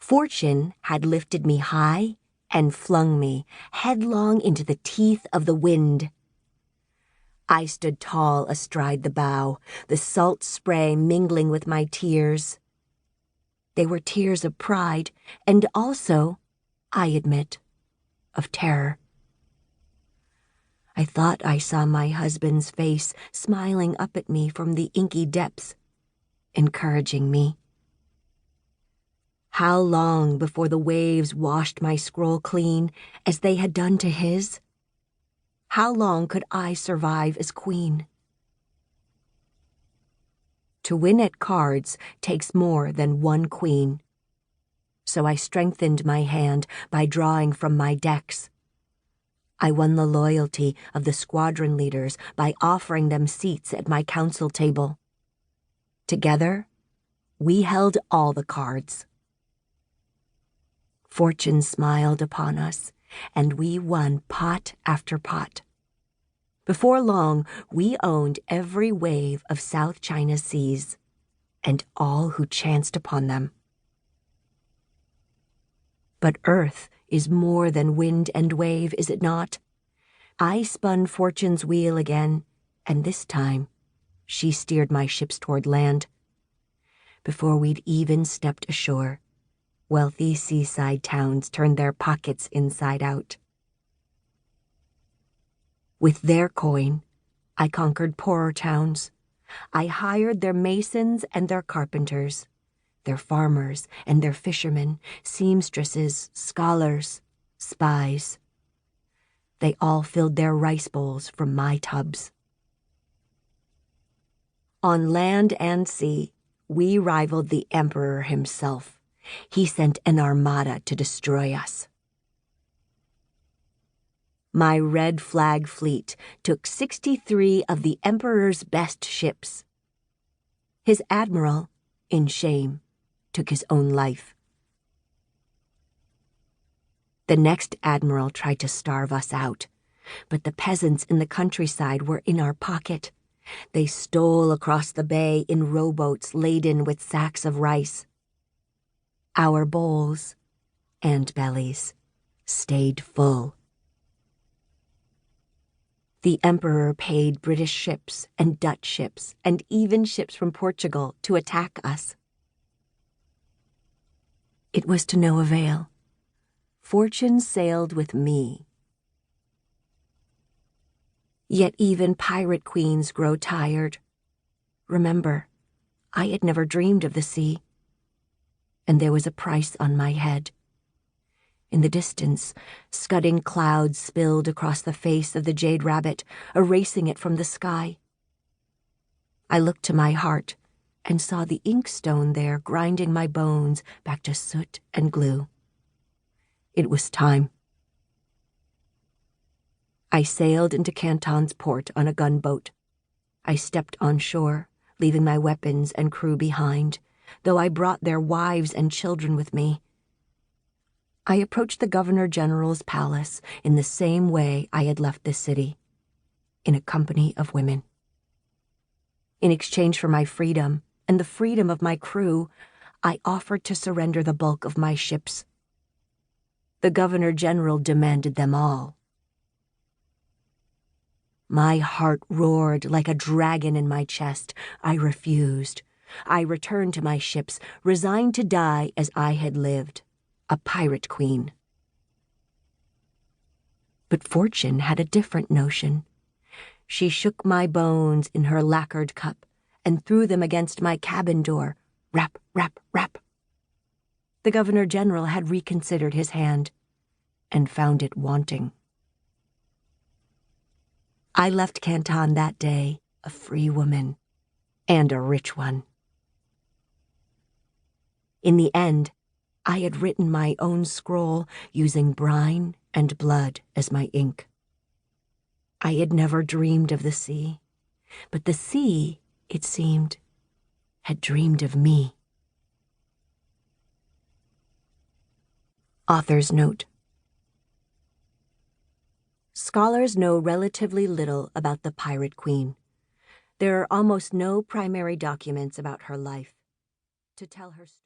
Fortune had lifted me high and flung me headlong into the teeth of the wind. I stood tall astride the bow, the salt spray mingling with my tears. They were tears of pride and also, I admit, of terror. I thought I saw my husband's face smiling up at me from the inky depths, encouraging me. How long before the waves washed my scroll clean as they had done to his? How long could I survive as queen? To win at cards takes more than one queen. So I strengthened my hand by drawing from my decks. I won the loyalty of the squadron leaders by offering them seats at my council table. Together, we held all the cards. Fortune smiled upon us, and we won pot after pot. Before long, we owned every wave of South China's seas, and all who chanced upon them. But earth is more than wind and wave, is it not? I spun Fortune's wheel again, and this time she steered my ships toward land. Before we'd even stepped ashore, wealthy seaside towns turned their pockets inside out. With their coin, I conquered poorer towns. I hired their masons and their carpenters, their farmers and their fishermen, seamstresses, scholars, spies. They all filled their rice bowls from my tubs. On land and sea, we rivaled the emperor himself. He sent an armada to destroy us. My red flag fleet took 63 of the emperor's best ships. His admiral, in shame, took his own life. The next admiral tried to starve us out, but the peasants in the countryside were in our pocket. They stole across the bay in rowboats laden with sacks of rice. Our bowls and bellies stayed full. The emperor paid British ships and Dutch ships and even ships from Portugal to attack us. It was to no avail. Fortune sailed with me. Yet even pirate queens grow tired. Remember, I had never dreamed of the sea, and there was a price on my head. In the distance, scudding clouds spilled across the face of the Jade Rabbit, erasing it from the sky. I looked to my heart and saw the inkstone there grinding my bones back to soot and glue. It was time. I sailed into Canton's port on a gunboat. I stepped on shore, leaving my weapons and crew behind, though I brought their wives and children with me. I approached the Governor-General's palace in the same way I had left the city, in a company of women. In exchange for my freedom and the freedom of my crew, I offered to surrender the bulk of my ships. The Governor-General demanded them all. My heart roared like a dragon in my chest. I refused. I returned to my ships, resigned to die as I had lived, a pirate queen. But Fortune had a different notion. She shook my bones in her lacquered cup and threw them against my cabin door. Rap, rap, rap. The Governor-General had reconsidered his hand and found it wanting. I left Canton that day a free woman, and a rich one. In the end, I had written my own scroll using brine and blood as my ink. I had never dreamed of the sea, but the sea, it seemed, had dreamed of me. Author's note. Scholars know relatively little about the Pirate Queen. There are almost no primary documents about her life. To tell her story